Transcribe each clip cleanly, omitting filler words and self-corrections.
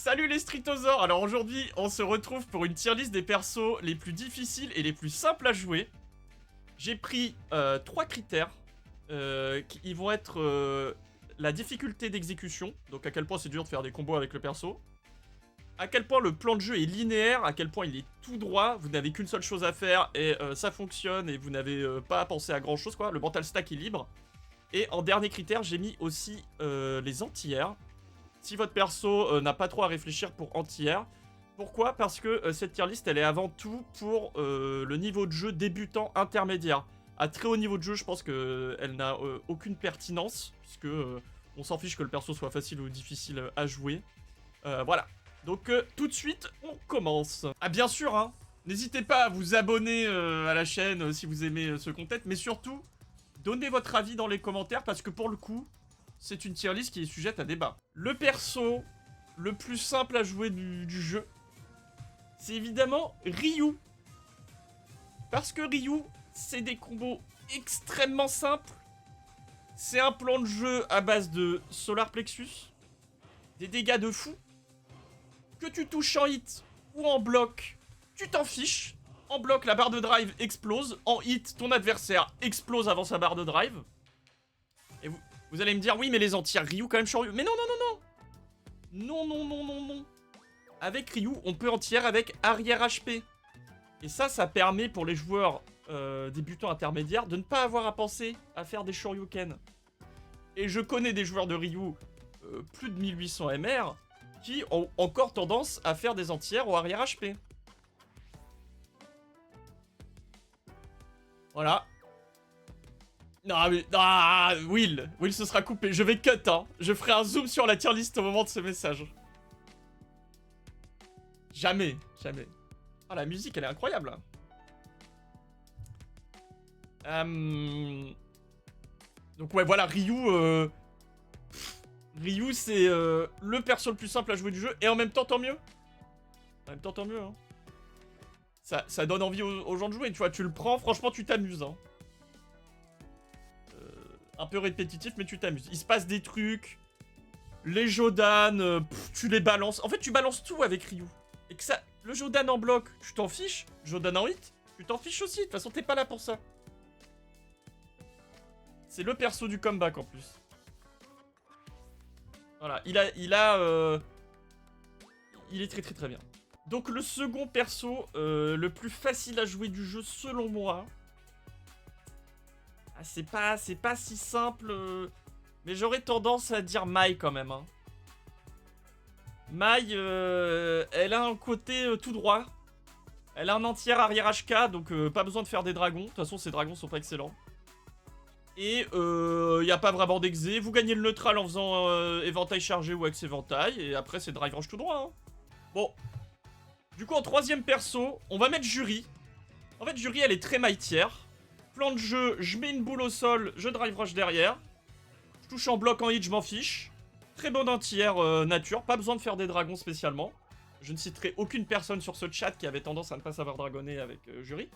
Salut les Stritosaures. Alors aujourd'hui, on se retrouve pour une tier list des persos les plus difficiles et les plus simples à jouer. J'ai pris 3 critères qui vont être la difficulté d'exécution, donc à quel point c'est dur de faire des combos avec le perso, à quel point le plan de jeu est linéaire, à quel point il est tout droit, vous n'avez qu'une seule chose à faire et ça fonctionne et vous n'avez pas à penser à grand chose quoi, le mental stack est libre. Et en dernier critère, j'ai mis aussi les anti-air. Si votre perso n'a pas trop à réfléchir pour anti-air. Pourquoi? Parce que cette tier list, elle est avant tout pour le niveau de jeu débutant intermédiaire. À très haut niveau de jeu, je pense qu'elle n'a aucune pertinence, puisque on s'en fiche que le perso soit facile ou difficile à jouer. Voilà. Donc tout de suite, on commence. Ah bien sûr, hein, n'hésitez pas à vous abonner à la chaîne si vous aimez ce content, mais surtout, donnez votre avis dans les commentaires, parce que pour le coup, c'est une tier list qui est sujette à débat. Le perso le plus simple à jouer du jeu, c'est évidemment Ryu. Parce que Ryu, c'est des combos extrêmement simples. C'est un plan de jeu à base de Solar Plexus, des dégâts de fou. Que tu touches en hit ou en bloc, tu t'en fiches. En bloc, la barre de drive explose. En hit, ton adversaire explose avant sa barre de drive. Et vous allez me dire, oui, mais les anti Ryu quand même Shoryu. Mais non, non, non, non. Non, non, non, non, non. Avec Ryu, on peut anti-air avec arrière HP. Et ça permet pour les joueurs débutants intermédiaires de ne pas avoir à penser à faire des Shoryuken. Et je connais des joueurs de Ryu plus de 1800 MR qui ont encore tendance à faire des anti-air au arrière HP. Voilà. Non mais... Ah, Will ce sera coupé. Je vais cut, hein. Je ferai un zoom sur la tier list au moment de ce message. Jamais, jamais. Ah, la musique, elle est incroyable. Donc ouais, voilà, Ryu... Ryu, c'est le perso le plus simple à jouer du jeu. Et en même temps, tant mieux. En même temps, tant mieux, hein. Ça donne envie aux gens de jouer, tu vois. Tu le prends, franchement, tu t'amuses, hein. Un peu répétitif, mais tu t'amuses. Il se passe des trucs. Les Jodan, tu les balances. En fait, tu balances tout avec Ryu. Et que ça... Le Jodan en bloc, tu t'en fiches. Jodan en hit, tu t'en fiches aussi. De toute façon, t'es pas là pour ça. C'est le perso du comeback, en plus. Voilà, il est très très très bien. Donc le second perso, le plus facile à jouer du jeu selon moi. Ah, c'est pas si simple, mais j'aurais tendance à dire Mai quand même. Hein. Mai, elle a un côté tout droit. Elle a un entier arrière HK, donc pas besoin de faire des dragons. De toute façon, ces dragons sont pas excellents. Et y a pas vraiment d'exé. Vous gagnez le neutral en faisant éventail chargé ou ex éventail. Et après, c'est drive range tout droit. Hein. Bon. Du coup, en troisième perso, on va mettre Juri. En fait, Juri, elle est très maïtière. Plan de jeu, je mets une boule au sol, je drive rush derrière. Je touche en bloc en hit, je m'en fiche. Très bon anti-air nature. Pas besoin de faire des dragons spécialement. Je ne citerai aucune personne sur ce chat qui avait tendance à ne pas savoir dragonner avec Juri.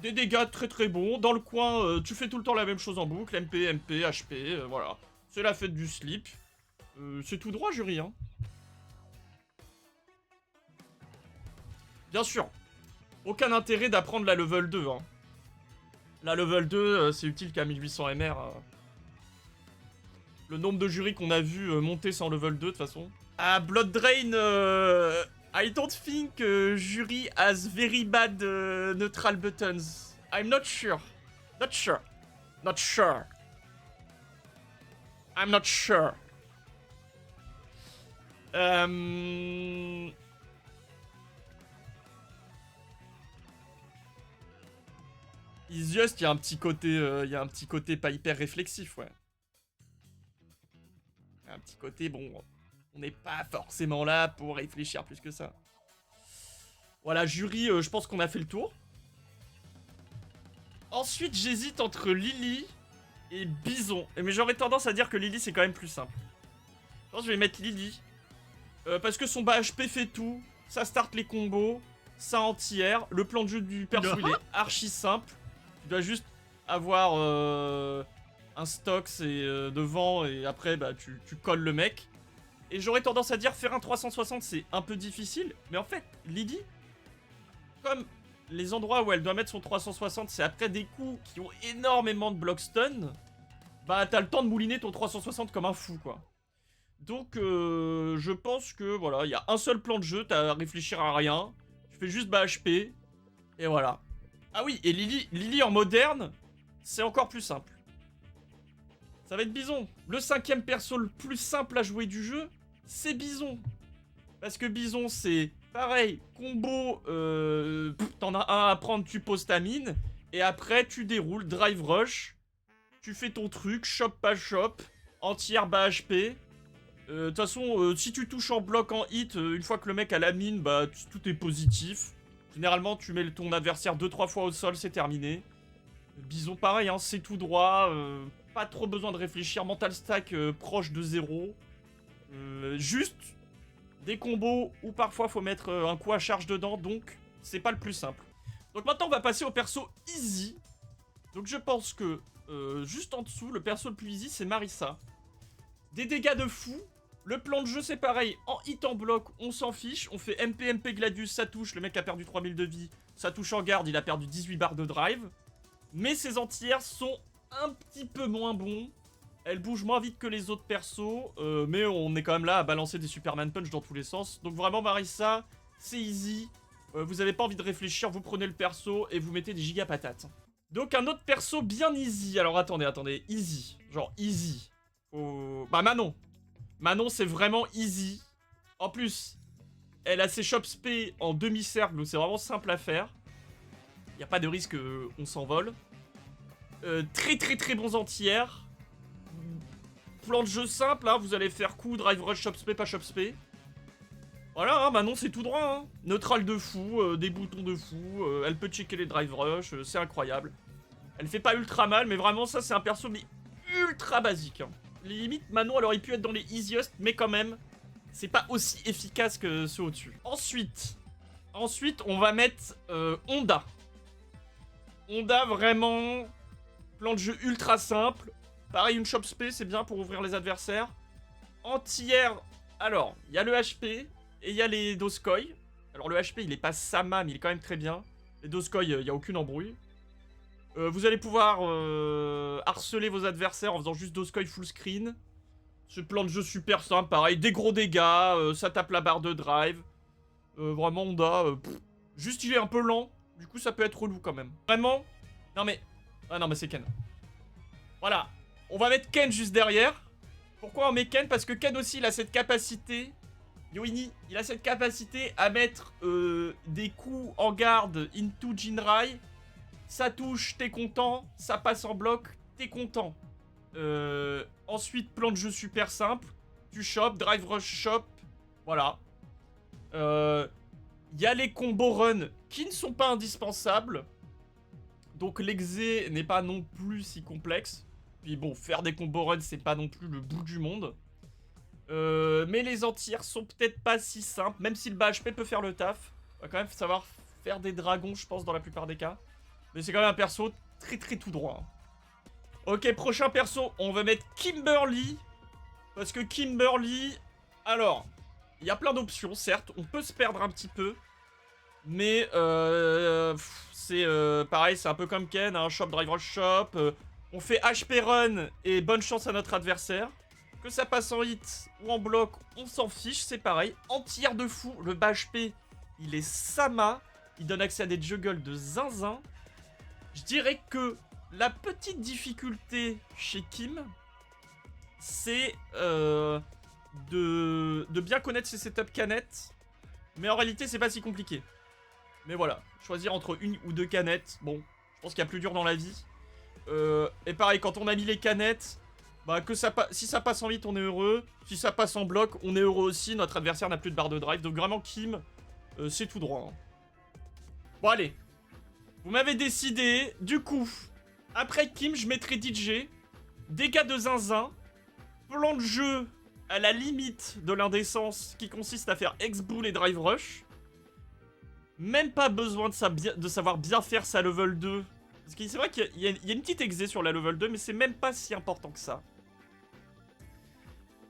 Des dégâts très très bons. Dans le coin, tu fais tout le temps la même chose en boucle. MP, MP, HP, voilà. C'est la fête du slip. C'est tout droit, Juri, hein. Bien sûr. Aucun intérêt d'apprendre la level 2, hein. La level 2, c'est utile qu'à 1800 MR. Le nombre de jurys qu'on a vu monter sans level 2, de toute façon. Ah, Blood Drain... I don't think Juri has very bad neutral buttons. I'm not sure. Not sure. Not sure. I'm not sure. It's just, il y a un petit côté pas hyper réflexif, ouais. Il y a un petit côté, bon... On n'est pas forcément là pour réfléchir plus que ça. Voilà, Juri, je pense qu'on a fait le tour. Ensuite, j'hésite entre Lily et Bison. Mais j'aurais tendance à dire que Lily, c'est quand même plus simple. Je pense que je vais mettre Lily. Parce que son bas HP fait tout. Ça start les combos. Ça anti-air. Le plan de jeu du perso, il est archi simple. Tu dois juste avoir un stock devant et après, bah, tu colles le mec. Et j'aurais tendance à dire faire un 360 c'est un peu difficile. Mais en fait, Lydie, comme les endroits où elle doit mettre son 360, c'est après des coups qui ont énormément de block stun, bah t'as le temps de mouliner ton 360 comme un fou quoi. Donc je pense que voilà, il y a un seul plan de jeu, t'as à réfléchir à rien. Tu fais juste bas HP. Et voilà. Ah oui, et Lily en moderne, c'est encore plus simple. Ça va être Bison. Le 5ème perso le plus simple à jouer du jeu, c'est Bison. Parce que Bison, c'est pareil, combo, t'en as un à prendre, tu poses ta mine, et après tu déroules, drive rush, tu fais ton truc, shop pas shop, entière bas HP. De toute façon, si tu touches en bloc en hit, une fois que le mec a la mine, bah tout est positif. Généralement, tu mets ton adversaire 2-3 fois au sol, c'est terminé. Bison, pareil, hein, c'est tout droit, pas trop besoin de réfléchir, mental stack proche de 0. Juste des combos où parfois faut mettre un coup à charge dedans, donc c'est pas le plus simple. Donc maintenant, on va passer au perso easy. Donc je pense que juste en dessous, le perso le plus easy, c'est Marissa. Des dégâts de fou. Le plan de jeu, c'est pareil. En hit, en bloc, on s'en fiche. On fait MP Gladius, ça touche. Le mec a perdu 3000 de vie. Ça touche en garde, il a perdu 18 barres de drive. Mais ses entières sont un petit peu moins bons. Elles bougent moins vite que les autres persos. Mais on est quand même là à balancer des Superman Punch dans tous les sens. Donc vraiment, Marissa, c'est easy. Vous avez pas envie de réfléchir, vous prenez le perso et vous mettez des giga patates. Donc un autre perso bien easy. Alors attendez. Easy. Genre easy. Bah Manon. Manon, c'est vraiment easy. En plus, elle a ses chop spé en demi-cercle, donc c'est vraiment simple à faire. Il n'y a pas de risque qu'on s'envole. Très bons entières. Plan de jeu simple, hein, vous allez faire coup, drive rush, chop spé, pas chop spé. Voilà, hein, Manon, c'est tout droit. Hein. Neutral de fou, des boutons de fou. Elle peut checker les drive rush, c'est incroyable. Elle fait pas ultra mal, mais vraiment, ça, c'est un perso mais ultra basique. Hein. Limite, Manon, elle aurait pu être dans les easiest, mais quand même, c'est pas aussi efficace que ceux au-dessus. Ensuite, on va mettre Honda. Honda, vraiment, plan de jeu ultra simple. Pareil, une chop spé, c'est bien pour ouvrir les adversaires. Entière, alors, il y a le HP et il y a les Doskoi. Alors, le HP, il est pas Sama, mais il est quand même très bien. Les Doskoi, il n'y a aucune embrouille. Vous allez pouvoir harceler vos adversaires en faisant juste Doskoi full screen. Ce plan de jeu super simple, pareil, des gros dégâts, ça tape la barre de drive. Vraiment, Honda, juste il est un peu lent, du coup ça peut être relou quand même. Vraiment. Non mais... Ah non mais c'est Ken. Voilà, on va mettre Ken juste derrière. Pourquoi on met Ken? Parce que Ken aussi, il a cette capacité... Yoini, il a cette capacité à mettre des coups en garde into Jinrai. Ça touche, t'es content. Ça passe en bloc, t'es content. Ensuite, plan de jeu super simple. Tu chopes, drive rush shop. Voilà. Y a les combos run qui ne sont pas indispensables. Donc l'exé n'est pas non plus si complexe. Puis bon, faire des combos run, c'est pas non plus le bout du monde. Mais les entières sont peut-être pas si simples. Même si le bas HP peut faire le taf. On va quand même savoir faire des dragons, je pense, dans la plupart des cas. Mais c'est quand même un perso très tout droit. Ok, prochain perso, on va mettre Kimberly. Parce que Kimberly... Alors, il y a plein d'options, certes. On peut se perdre un petit peu. Mais c'est pareil, c'est un peu comme Ken, hein, shop, drive, rush, shop. On fait HP run et bonne chance à notre adversaire. Que ça passe en hit ou en bloc, on s'en fiche, c'est pareil. Entière de fou, le bas HP, il est Sama. Il donne accès à des juggles de zinzin. Je dirais que la petite difficulté chez Kim, c'est de bien connaître ses setups canettes. Mais en réalité, c'est pas si compliqué. Mais voilà, choisir entre une ou deux canettes, bon, je pense qu'il y a plus dur dans la vie. Et pareil, quand on a mis les canettes, bah si ça passe en hit, on est heureux. Si ça passe en bloc, on est heureux aussi. Notre adversaire n'a plus de barre de drive. Donc vraiment, Kim, c'est tout droit. Hein. Bon, allez. Vous m'avez décidé. Du coup, après Kim, je mettrai DJ. Dégâts de zinzin. Plan de jeu à la limite de l'indécence qui consiste à faire X-Bull et Drive Rush. Même pas besoin de savoir bien faire sa level 2. Parce que c'est vrai qu'il y a une petite exé sur la level 2, mais c'est même pas si important que ça.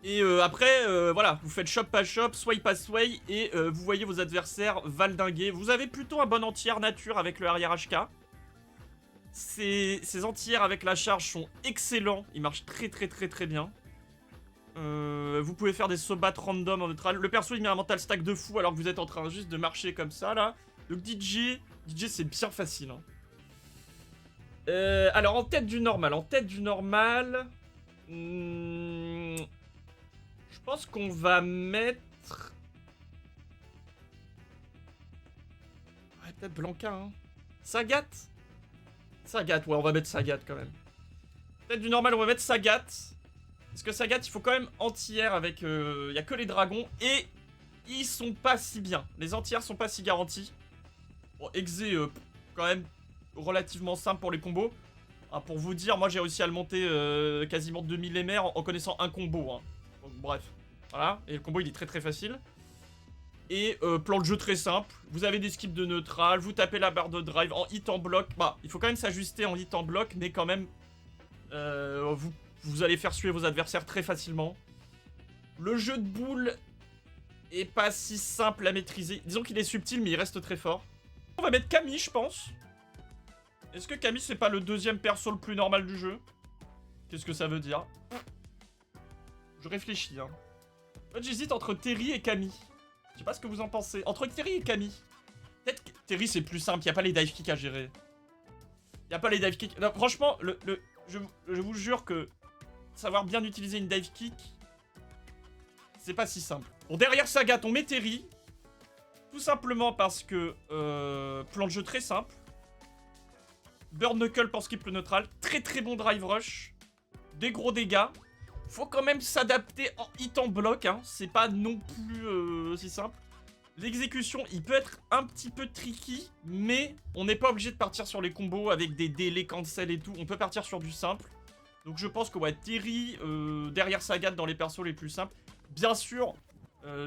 Et après, voilà, vous faites shop pas shop, sway pas sway, et vous voyez vos adversaires valdinguer. Vous avez plutôt un bon anti-air nature avec le arrière HK. Ces anti-air avec la charge sont excellents, ils marchent très bien. Vous pouvez faire des sobat random en neutral. Le perso il met un mental stack de fou alors que vous êtes en train juste de marcher comme ça là. Donc DJ c'est bien facile. Hein. Alors en tête du normal, je pense qu'on va mettre... Ouais, peut-être Blanca, hein. Sagat, ouais, on va mettre Sagat quand même. Tête du normal, on va mettre Sagat. Parce que Sagat, il faut quand même anti-air avec... Il n'y a que les dragons. Et ils sont pas si bien. Les anti-air sont pas si garantis. Bon, Exé, quand même relativement simple pour les combos. Ah, pour vous dire, moi j'ai réussi à le monter quasiment 2000 MR en connaissant un combo. Hein. Donc bref, voilà. Et le combo il est très facile. Et plan de jeu très simple. Vous avez des skips de neutral, vous tapez la barre de drive en hit en bloc. Bah, il faut quand même s'ajuster en hit en bloc, mais quand même, vous allez faire suer vos adversaires très facilement. Le jeu de boule est pas si simple à maîtriser. Disons qu'il est subtil, mais il reste très fort. On va mettre Camille, je pense. Est-ce que Camille, c'est pas le deuxième perso le plus normal du jeu? Qu'est-ce que ça veut dire? Je réfléchis, hein. En fait, j'hésite entre Terry et Camille. Je sais pas ce que vous en pensez. Entre Terry et Camille. Peut-être que Terry, c'est plus simple. Y a pas les dive kicks à gérer. Y a pas les dive kicks. Non, franchement, je vous jure que savoir bien utiliser une dive kick, c'est pas si simple. Bon, derrière Sagat, on met Terry. Tout simplement parce que plan de jeu très simple. Burn Knuckle pour skip le neutral. Très bon drive rush. Des gros dégâts. Faut quand même s'adapter en hit en bloc. Hein. C'est pas non plus si simple. L'exécution, il peut être un petit peu tricky. Mais on n'est pas obligé de partir sur les combos avec des délais cancel et tout. On peut partir sur du simple. Donc je pense que ouais, Terry, derrière Sagat dans les persos les plus simples. Bien sûr,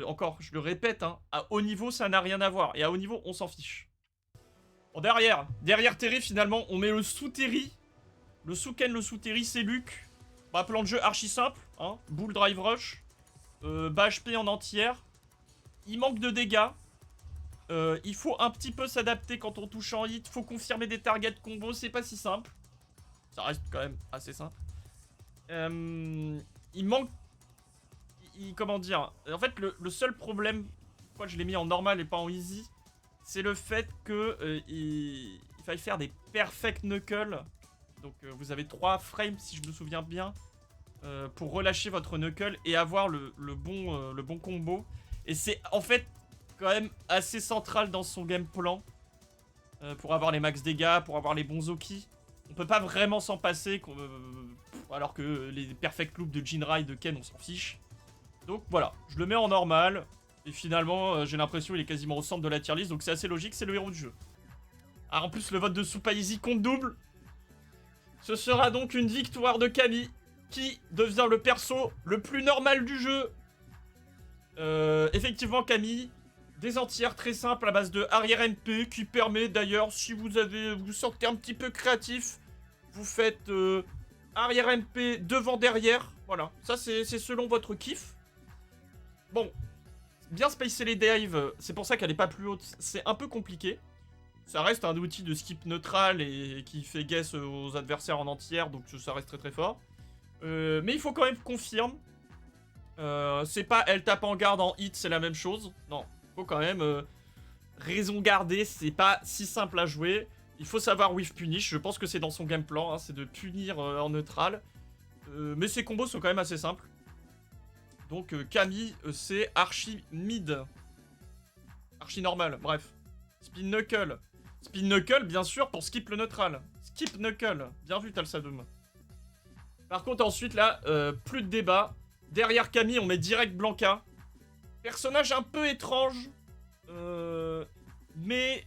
encore, je le répète, hein, à haut niveau, ça n'a rien à voir. Et à haut niveau, on s'en fiche. Bon, derrière Terry, finalement, on met le sous-Terry. Le sous-Ken, le sous-Terry, c'est Luc. Bah, plan de jeu archi simple. Hein, bull drive rush. Bas HP en entière. Il manque de dégâts. Il faut un petit peu s'adapter quand on touche en hit. Faut confirmer des targets combo, c'est pas si simple. Ça reste quand même assez simple. Il manque... comment dire? En fait, le seul problème, pourquoi je l'ai mis en normal et pas en easy, c'est le fait que il faille faire des perfect knuckles. Donc vous avez 3 frames, si je me souviens bien, pour relâcher votre knuckle et avoir le bon combo. Et c'est en fait quand même assez central dans son game plan. Pour avoir les max dégâts, pour avoir les bons Oki. On peut pas vraiment s'en passer, alors que les perfect loops de Jinrai, de Ken, on s'en fiche. Donc voilà, je le mets en normal. Et finalement, j'ai l'impression qu'il est quasiment au centre de la tier list. Donc c'est assez logique, c'est le héros du jeu. Ah, en plus, le vote de Soupaisi compte double. Ce sera donc une victoire de Camille, qui devient le perso le plus normal du jeu. Effectivement, Camille, des entières très simples à base de arrière MP, qui permet d'ailleurs, si vous sentez un petit peu créatif, vous faites arrière MP devant derrière. Voilà, ça c'est selon votre kiff. Bon, bien spacer les dives, c'est pour ça qu'elle est pas plus haute, c'est un peu compliqué. Ça reste un outil de skip neutral et qui fait guess aux adversaires en entière, donc ça reste très fort. Mais il faut quand même confirmer. C'est pas elle tape en garde en hit, c'est la même chose. Non, faut quand même raison garder, c'est pas si simple à jouer. Il faut savoir whiff punish, je pense que c'est dans son game plan, hein, c'est de punir en neutral. Mais ses combos sont quand même assez simples. Donc Camille, c'est archi mid. Archi normal, bref. Spin Knuckle. Spin Knuckle, bien sûr, pour skip le neutral. Skip Knuckle. Bien vu, Talsadum. Par contre, ensuite, là, plus de débat. Derrière Camille, on met direct Blanca. Personnage un peu étrange. Mais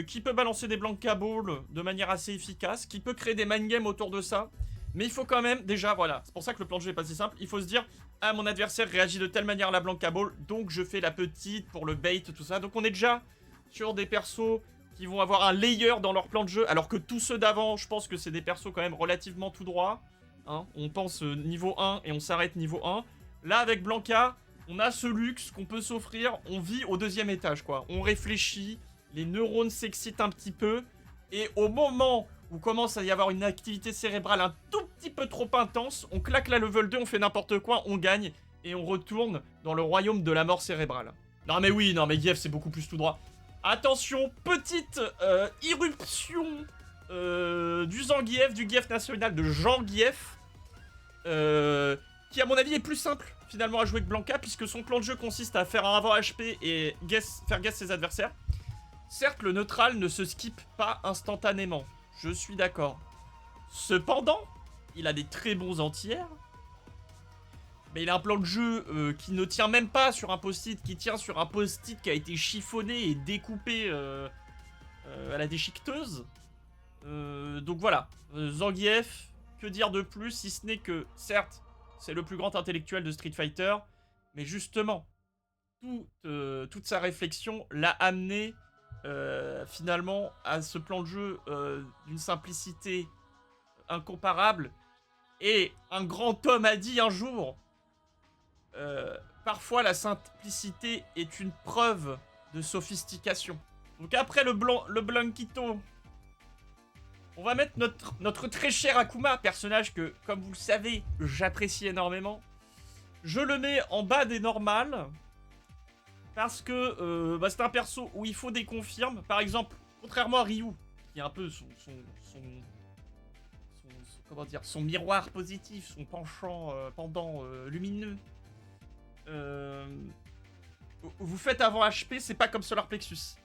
qui peut balancer des Blanca Balls de manière assez efficace. Qui peut créer des mind games autour de ça. Mais il faut quand même, déjà, voilà. C'est pour ça que le plan de jeu est pas si simple. Il faut se dire, ah, mon adversaire réagit de telle manière à la Blanca Ball. Donc, je fais la petite pour le bait, tout ça. Donc, on est déjà sur des persos qui vont avoir un layer dans leur plan de jeu. Alors que tous ceux d'avant, je pense que c'est des persos quand même relativement tout droit. Hein, on pense niveau 1 et on s'arrête niveau 1. Là, avec Blanca, on a ce luxe qu'on peut s'offrir. On vit au 2e étage, quoi. On réfléchit, les neurones s'excitent un petit peu. Et au moment où commence à y avoir une activité cérébrale un tout petit peu trop intense, on claque la level 2, on fait n'importe quoi, on gagne. Et on retourne dans le royaume de la mort cérébrale. Non mais oui, non mais Gief, c'est beaucoup plus tout droit. Attention, petite irruption du Zangief, du Gief national de Jean-Gief. Qui à mon avis est plus simple finalement à jouer que Blanca, puisque son plan de jeu consiste à faire un avant HP et faire guess ses adversaires. Certes, le neutral ne se skip pas instantanément, je suis d'accord. Cependant, il a des très bons anti-air. Mais il a un plan de jeu qui ne tient même pas sur un post-it, qui tient sur un post-it qui a été chiffonné et découpé à la déchiqueteuse. Donc voilà, Zangief, que dire de plus si ce n'est que, certes, c'est le plus grand intellectuel de Street Fighter, mais justement, toute sa réflexion l'a amené finalement à ce plan de jeu d'une simplicité incomparable. Et un grand homme a dit un jour, parfois la simplicité est une preuve de sophistication. Donc après le Blanquito, on va mettre notre très cher Akuma, personnage que, comme vous le savez, j'apprécie énormément. Je le mets en bas des normales, parce que c'est un perso où il faut des confirmes. Par exemple, contrairement à Ryu, qui est un peu comment dire, son miroir positif, son pendant lumineux. Vous faites avant HP, c'est pas comme Solar Plexus.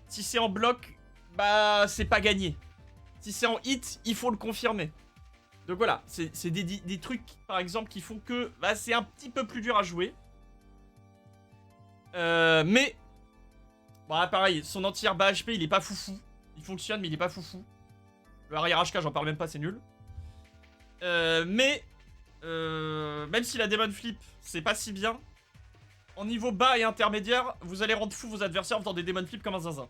Si c'est en bloc, bah c'est pas gagné. Si c'est en hit, il faut le confirmer. Donc voilà, c'est des trucs, par exemple, qui font que bah, c'est un petit peu plus dur à jouer. Mais, bon, pareil, son anti-air bas HP, il est pas foufou. Il fonctionne, mais il est pas foufou. Le arrière HK, j'en parle même pas, c'est nul. Mais, même si la Demon Flip, c'est pas si bien, en niveau bas et intermédiaire, vous allez rendre fou vos adversaires en faisant des Demon Flip comme un zinzin.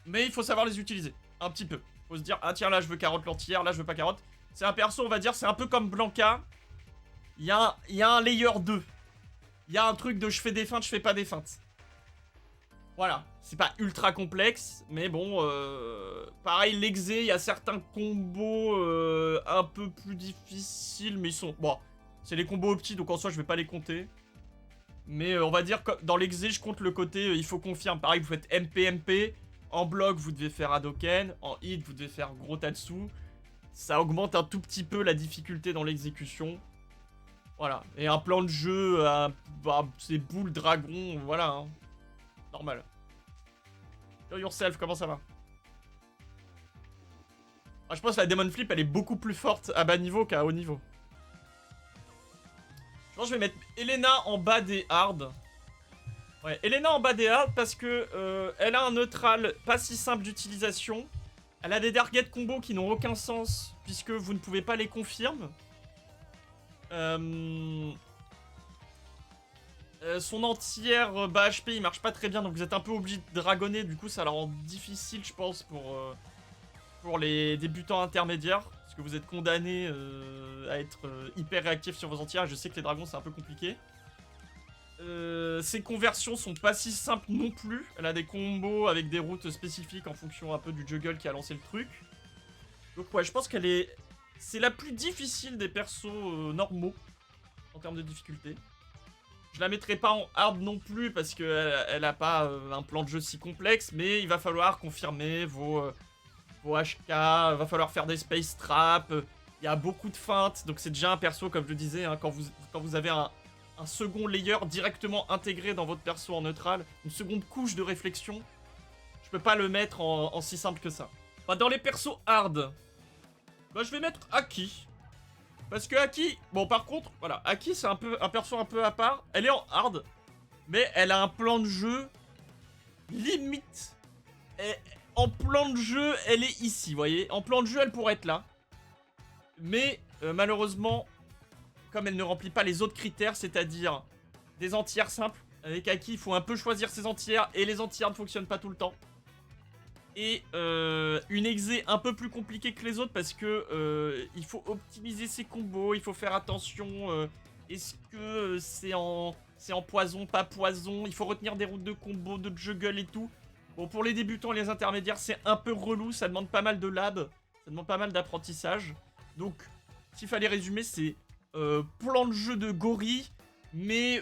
Mais il faut savoir les utiliser, un petit peu. Faut se dire, ah tiens, là je veux carotte l'anti-air, là je veux pas carotte. C'est un perso, on va dire, c'est un peu comme Blanca. Il y a un layer 2. Il y a un truc de je fais des feintes, je fais pas des feintes. Voilà, c'est pas ultra complexe, mais bon, pareil, l'exé, il y a certains combos un peu plus difficiles, mais ils sont... Bon, c'est les combos opti, donc en soi, je vais pas les compter. Mais on va dire que dans l'exé, je compte le côté, il faut confirmer. Pareil, vous faites MP. En bloc, vous devez faire Hadoken. En hit, vous devez faire gros Tatsu. Ça augmente un tout petit peu la difficulté dans l'exécution. Voilà. Et un plan de jeu, bah, c'est boule, dragon, voilà. Hein. Normal. Yo yourself, comment ça va? Ah, je pense que la Demon Flip, elle est beaucoup plus forte à bas niveau qu'à haut niveau. Je pense que je vais mettre Elena en bas des hard. Ouais, Elena en bas des hard parce que elle a un neutral pas si simple d'utilisation. Elle a des target combos qui n'ont aucun sens puisque vous ne pouvez pas les confirmer. Son anti-air bas HP il marche pas très bien, donc vous êtes un peu obligé de dragonner, du coup ça la rend difficile je pense pour les débutants intermédiaires, parce que vous êtes condamné à être hyper réactif sur vos anti-air. Je sais que les dragons c'est un peu compliqué. Ses conversions sont pas si simples non plus, elle a des combos avec des routes spécifiques en fonction un peu du juggle qui a lancé le truc. Donc ouais, je pense qu'elle est... C'est la plus difficile des persos normaux en termes de difficulté. Je la mettrai pas en hard non plus parce qu'elle a pas un plan de jeu si complexe, mais il va falloir confirmer vos HK, il va falloir faire des space traps, il y a beaucoup de feintes, donc c'est déjà un perso, comme je le disais, hein, quand vous avez un second layer directement intégré dans votre perso en neutral, une seconde couche de réflexion, je peux pas le mettre en si simple que ça. Bah, dans les persos hard, bah, je vais mettre Aki. Parce que Aki, bon par contre, voilà, Aki c'est un perso un peu à part. Elle est en hard, mais elle a un plan de jeu limite. En plan de jeu, elle est ici, vous voyez. En plan de jeu, elle pourrait être là. Mais malheureusement, comme elle ne remplit pas les autres critères, c'est-à-dire des anti-airs simples, avec Aki, il faut un peu choisir ses anti-airs, et les anti-airs ne fonctionnent pas tout le temps. Et une exé un peu plus compliquée que les autres parce que il faut optimiser ses combos, il faut faire attention Est-ce que c'est en poison, pas poison? Il faut retenir des routes de combo, de juggle et tout. Bon, pour les débutants et les intermédiaires, c'est un peu relou. Ça demande pas mal de lab. Ça demande pas mal d'apprentissage. Donc, s'il fallait résumer, c'est plan de jeu de gorille, mais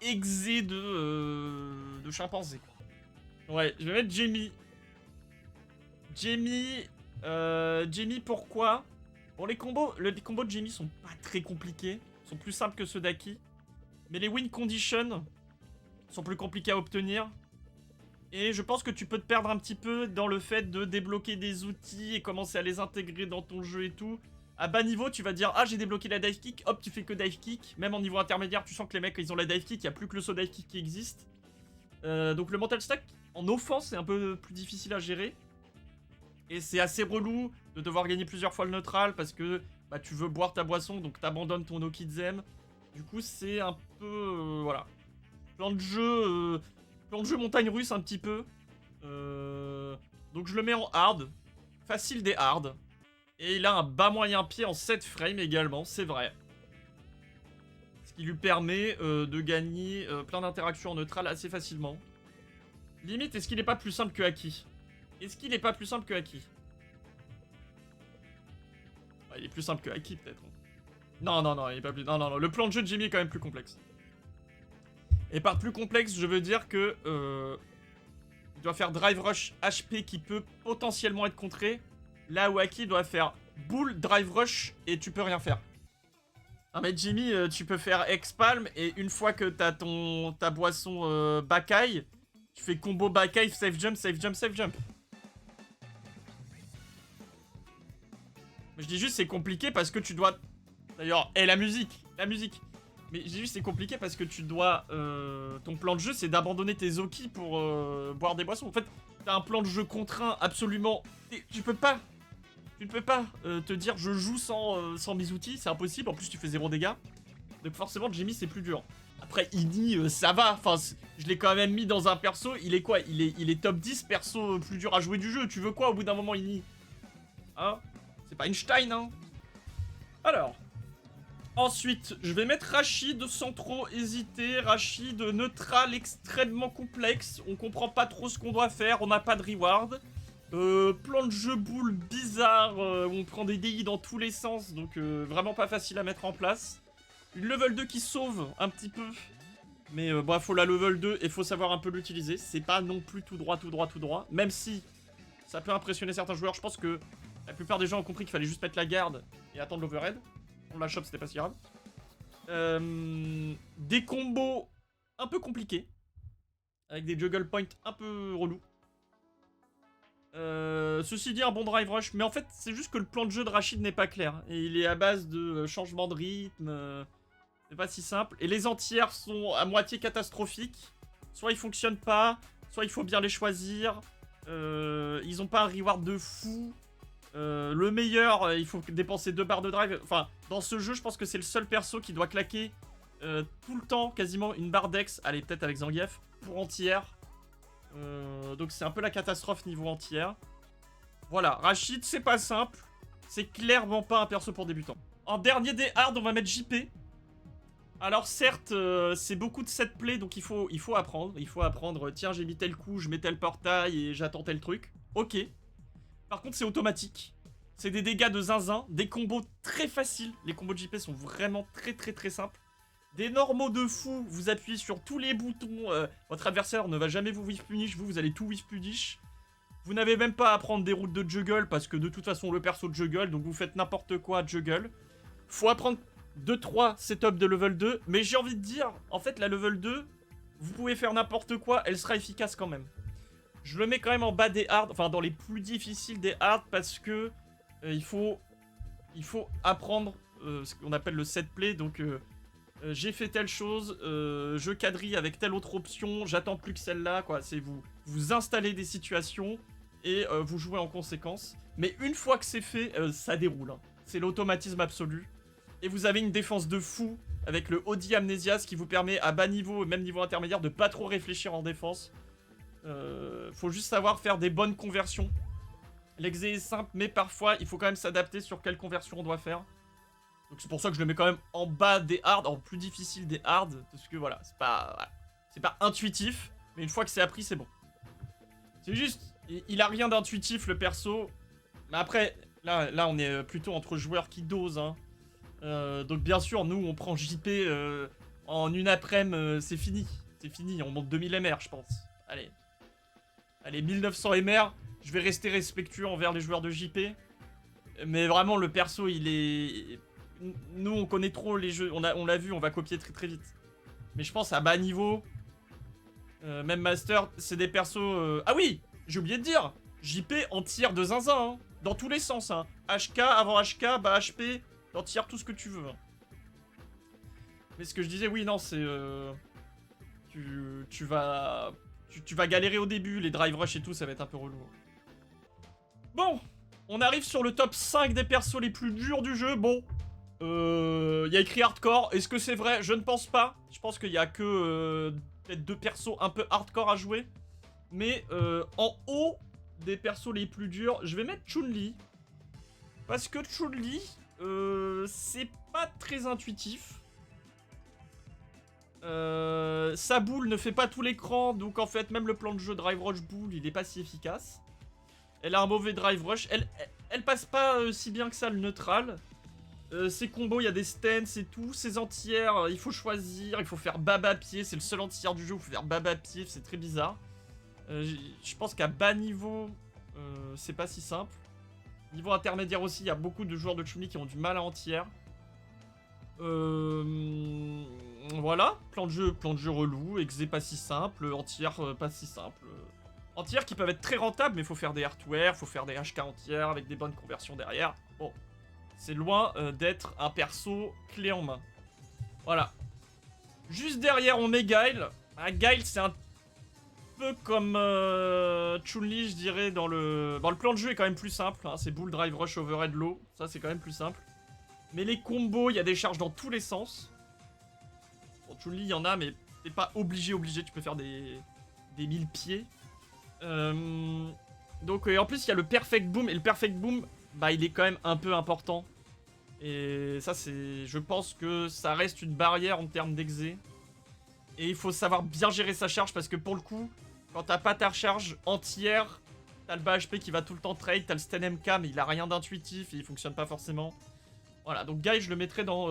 exé de chimpanzé. Ouais, je vais mettre Jamie. Jamie, pourquoi? Bon, les combos de Jamie sont pas très compliqués. Sont plus simples que ceux d'Aki. Mais les win conditions sont plus compliqués à obtenir. Et je pense que tu peux te perdre un petit peu dans le fait de débloquer des outils et commencer à les intégrer dans ton jeu et tout. À bas niveau, tu vas dire, ah, j'ai débloqué la dive kick, hop, tu fais que dive kick. Même en niveau intermédiaire, tu sens que les mecs, ils ont la dive kick, il n'y a plus que le saut dive kick qui existe. Donc le mental stack, en offense, c'est un peu plus difficile à gérer. Et c'est assez relou de devoir gagner plusieurs fois le neutral parce que bah, tu veux boire ta boisson, donc t'abandonnes ton Okizem. Du coup, c'est un peu... voilà. Plan de jeu montagne russe un petit peu. Donc je le mets en hard. Facile des hard. Et il a un bas moyen pied en 7 frames également, c'est vrai. Ce qui lui permet de gagner plein d'interactions en neutral assez facilement. Limite, est-ce qu'il est pas plus simple que Aki? Est-ce qu'il est pas plus simple que Aki? Il est plus simple que Aki peut-être. Non, il est pas plus... Non, le plan de jeu de Jimmy est quand même plus complexe. Et par plus complexe, je veux dire que... il doit faire Drive Rush HP qui peut potentiellement être contré. Là où Aki doit faire Bull, Drive Rush et tu peux rien faire. Non mais Jimmy, tu peux faire X-Palm et une fois que t'as ta boisson Bakai, tu fais combo Bakai, safe jump, safe jump, safe jump. Je dis juste c'est compliqué parce que tu dois... D'ailleurs, la musique. Mais je dis juste c'est compliqué parce que tu dois... ton plan de jeu c'est d'abandonner tes Zoki pour boire des boissons. En fait, t'as un plan de jeu contraint absolument... Tu ne peux pas te dire je joue sans mes outils, c'est impossible. En plus tu fais 0 dégâts. Donc forcément Jimmy c'est plus dur. Après Ini ça va, enfin je l'ai quand même mis dans un perso, il est quoi, il est top 10 perso plus dur à jouer du jeu, tu veux quoi au bout d'un moment Ini? Hein? C'est pas Einstein hein. Alors, ensuite je vais mettre Rachid sans trop hésiter, Rachid neutral extrêmement complexe, on comprend pas trop ce qu'on doit faire, on n'a pas de reward. Plan de jeu boule bizarre, où on prend des DI dans tous les sens, donc vraiment pas facile à mettre en place. Une level 2 qui sauve un petit peu, mais bah faut la level 2 et faut savoir un peu l'utiliser. C'est pas non plus tout droit, même si ça peut impressionner certains joueurs. Je pense que la plupart des gens ont compris qu'il fallait juste mettre la garde et attendre l'overhead. On la chope, c'était pas si grave. Des combos un peu compliqués, avec des juggle points un peu relous. Ceci dit, un bon drive rush, mais en fait, c'est juste que le plan de jeu de Rachid n'est pas clair. Et il est à base de changement de rythme, c'est pas si simple. Et les entières sont à moitié catastrophiques. Soit ils fonctionnent pas, soit il faut bien les choisir. Ils ont pas un reward de fou. Le meilleur, il faut dépenser 2 barres de drive. Enfin, dans ce jeu, je pense que c'est le seul perso qui doit claquer tout le temps, quasiment une barre d'ex. Allez, peut-être avec Zangief, pour entière. Donc c'est un peu la catastrophe niveau entière. Voilà, Rachid c'est pas simple. C'est clairement pas un perso pour débutants. En dernier des hard on va mettre JP. Alors certes c'est beaucoup de set play donc il faut apprendre. Il faut apprendre, tiens j'ai mis tel coup, je mets tel portail et j'attends tel truc. Ok. Par contre c'est automatique. C'est des dégâts de zinzin, des combos très faciles. Les combos de JP sont vraiment très simples. Des normaux de fou, vous appuyez sur tous les boutons, votre adversaire ne va jamais vous whiff punish, vous allez tout whiff punish. Vous n'avez même pas à apprendre des routes de juggle parce que de toute façon le perso de juggle, donc vous faites n'importe quoi juggle. Faut apprendre 2-3 setups de level 2, mais j'ai envie de dire, en fait la level 2, vous pouvez faire n'importe quoi, elle sera efficace quand même. Je le mets quand même en bas des hard, enfin dans les plus difficiles des hard parce que il faut apprendre ce qu'on appelle le set play, donc... j'ai fait telle chose, je quadrille avec telle autre option, j'attends plus que celle-là, quoi. C'est vous installez des situations et vous jouez en conséquence. Mais une fois que c'est fait, ça déroule. Hein. C'est l'automatisme absolu. Et vous avez une défense de fou avec le Audi Amnesia, ce qui vous permet à bas niveau et même niveau intermédiaire de pas trop réfléchir en défense. Faut juste savoir faire des bonnes conversions. L'exé est simple, mais parfois il faut quand même s'adapter sur quelle conversion on doit faire. Donc c'est pour ça que je le mets quand même en bas des hard, en plus difficile des hard, parce que voilà, c'est pas intuitif, mais une fois que c'est appris, c'est bon. C'est juste, il a rien d'intuitif le perso, mais après, là on est plutôt entre joueurs qui dosent, hein. Donc bien sûr, nous on prend JP en une après-midi, c'est fini. C'est fini, on monte 2000 MR, je pense. Allez. Allez, 1900 MR, je vais rester respectueux envers les joueurs de JP. Mais vraiment, le perso, il est... Nous, on connaît trop les jeux, on l'a vu, on va copier très très vite. Mais je pense à bas niveau, même Master, c'est des persos... Ah oui, j'ai oublié de dire, JP en tir de zinzin, hein, dans tous les sens. Hein. HK, avant HK, bas HP, en tir tout ce que tu veux. Hein. Mais ce que je disais, oui, non, c'est... Tu vas galérer au début, les drive rush et tout, ça va être un peu relou. Bon, on arrive sur le top 5 des persos les plus durs du jeu. Bon, il y a écrit hardcore. Est-ce que c'est vrai? Je ne pense pas. Je pense qu'il y a que peut-être 2 persos un peu hardcore à jouer. Mais en haut des persos les plus durs, je vais mettre Chun-Li. Parce que Chun-Li, c'est pas très intuitif. Sa boule ne fait pas tout l'écran, donc en fait même le plan de jeu Drive Rush Boule il est pas si efficace. Elle a un mauvais Drive Rush, elle passe pas si bien que ça le neutral. Ses combos il y a des stances et tout, ses entières il faut choisir, il faut faire baba pied, c'est le seul entière du jeu où il faut faire baba pied, c'est très bizarre. Je pense qu'à bas niveau c'est pas si simple. Niveau intermédiaire aussi il y a beaucoup de joueurs de Chun-Li qui ont du mal à entière. Voilà, plan de jeu relou, exé pas si simple, entière pas si simple. Entières qui peuvent être très rentables, mais il faut faire des hardware, faut faire des HK entières avec des bonnes conversions derrière. Bon, c'est loin d'être un perso clé en main. Voilà. Juste derrière, on met Guile. Ah, Guile, c'est un peu comme Chun-Li, je dirais, dans le... Bon, le plan de jeu est quand même plus simple, hein, c'est Bull Drive Rush Overhead Low, ça c'est quand même plus simple. Mais les combos, il y a des charges dans tous les sens. Bon, Chun-Li, il y en a, mais t'es pas obligé, tu peux faire des 1000 pieds. Donc, en plus, il y a le Perfect Boom, et le Perfect Boom, bah, il est quand même un peu important. Et ça, c'est... Je pense que ça reste une barrière en termes d'exé. Et il faut savoir bien gérer sa charge, parce que pour le coup, quand t'as pas ta charge entière, t'as le bas HP qui va tout le temps trade, t'as le Sten MK, mais il a rien d'intuitif, et il fonctionne pas forcément. Voilà, donc Guy, je le mettrai dans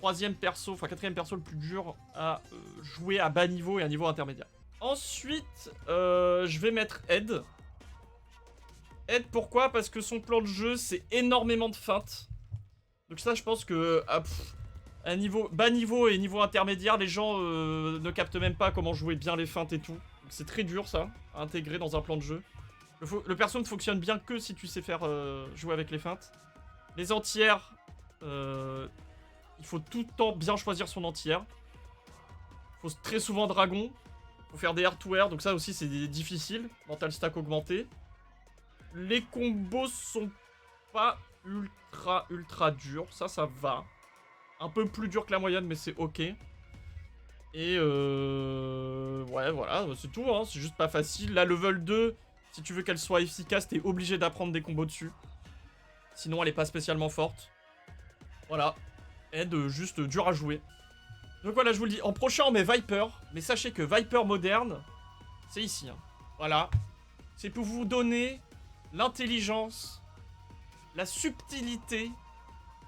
4ème perso le plus dur à jouer à bas niveau et à niveau intermédiaire. Ensuite, je vais mettre Ed. Ed, pourquoi? Parce que son plan de jeu, c'est énormément de feintes. Donc ça, je pense que à bas niveau et niveau intermédiaire, les gens ne captent même pas comment jouer bien les feintes et tout. Donc c'est très dur, ça, à intégrer dans un plan de jeu. Le perso ne fonctionne bien que si tu sais faire jouer avec les feintes. Les entières, il faut tout le temps bien choisir son entière. Il faut très souvent dragon. Il faut faire des hardware, donc ça aussi c'est difficile. Mental stack augmenté. Les combos sont pas ultra durs, ça va. Un peu plus dur que la moyenne, mais c'est ok. Et ouais, voilà, c'est tout, hein, c'est juste pas facile. La level 2, si tu veux qu'elle soit efficace, t'es obligé d'apprendre des combos dessus. Sinon, elle est pas spécialement forte. Voilà. Aide juste dur à jouer. Donc voilà, je vous le dis. En prochain, on met Viper. Mais sachez que Viper moderne, c'est ici. Hein. Voilà. C'est pour vous donner l'intelligence, la subtilité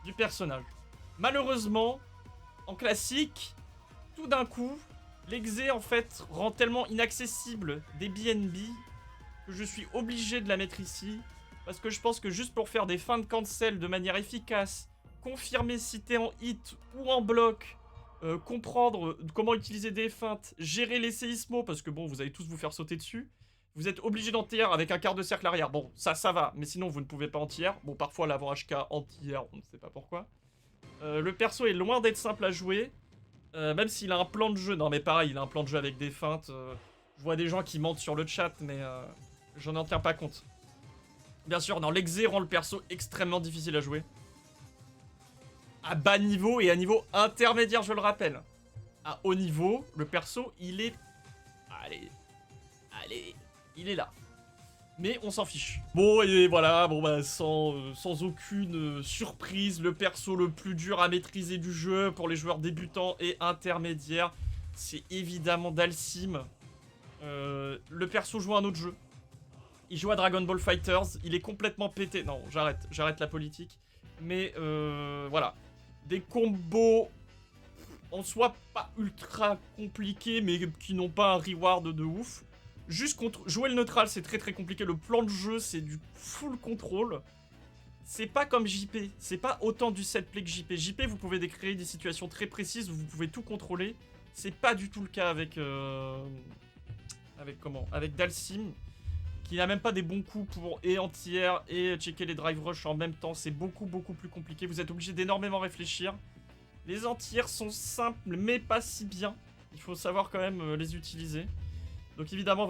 du personnage. Malheureusement, en classique, tout d'un coup, l'exé, en fait, rend tellement inaccessible des BNB que je suis obligé de la mettre ici. Parce que je pense que juste pour faire des fins de cancel de manière efficace, confirmer si t'es en hit ou en bloc, comprendre comment utiliser des feintes, gérer les séismos, parce que bon, vous allez tous vous faire sauter dessus. Vous êtes obligé d'entière avec un quart de cercle arrière. Bon, ça va, mais sinon vous ne pouvez pas entière. Bon, parfois l'avant HK entière, on ne sait pas pourquoi. Le perso est loin d'être simple à jouer, même s'il a un plan de jeu. Non mais pareil, il a un plan de jeu avec des feintes. Je vois des gens qui mentent sur le chat, mais j'en en tiens pas compte. Bien sûr, non, l'exé rend le perso extrêmement difficile à jouer. À bas niveau et à niveau intermédiaire, je le rappelle. À haut niveau, le perso, il est... Allez, il est là. Mais on s'en fiche. Bon, et voilà, bon bah sans aucune surprise, le perso le plus dur à maîtriser du jeu pour les joueurs débutants et intermédiaires, c'est évidemment Dhalsim. Le perso joue à un autre jeu. Il joue à Dragon Ball Fighters, il est complètement pété. Non, j'arrête la politique. Mais voilà. Des combos en soi pas ultra compliqués, mais qui n'ont pas un reward de ouf. Juste jouer le neutral, c'est très compliqué. Le plan de jeu, c'est du full contrôle. C'est pas comme JP. C'est pas autant du set play que JP. JP, vous pouvez décrire des situations très précises où vous pouvez tout contrôler. C'est pas du tout le cas avec... Avec Dhalsim, qui n'a même pas des bons coups pour et anti-air et checker les drive rush en même temps. C'est beaucoup plus compliqué. Vous êtes obligé d'énormément réfléchir. Les anti-air sont simples, mais pas si bien. Il faut savoir quand même les utiliser. Donc évidemment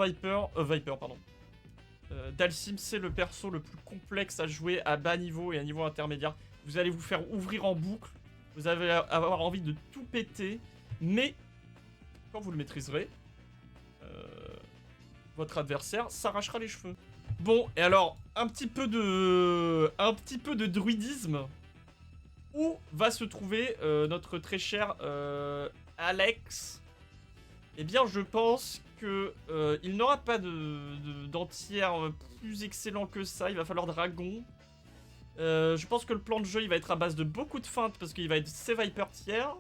Dhalsim, c'est le perso le plus complexe à jouer à bas niveau et à niveau intermédiaire. Vous allez vous faire ouvrir en boucle. Vous allez avoir envie de tout péter. Mais quand vous le maîtriserez, votre adversaire s'arrachera les cheveux. Bon, et alors, un petit peu de druidisme. Où va se trouver notre très cher Alex? Eh bien, je pense que il n'aura pas d'anti-air plus excellent que ça. Il va falloir dragon. Je pense que le plan de jeu, il va être à base de beaucoup de feintes parce qu'il va être C Viper tiers.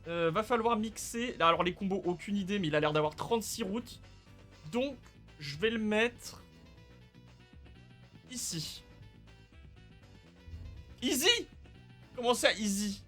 Va falloir mixer. Alors, les combos, aucune idée, mais il a l'air d'avoir 36 routes. Donc, je vais le mettre ici. Easy? Comment ça, easy?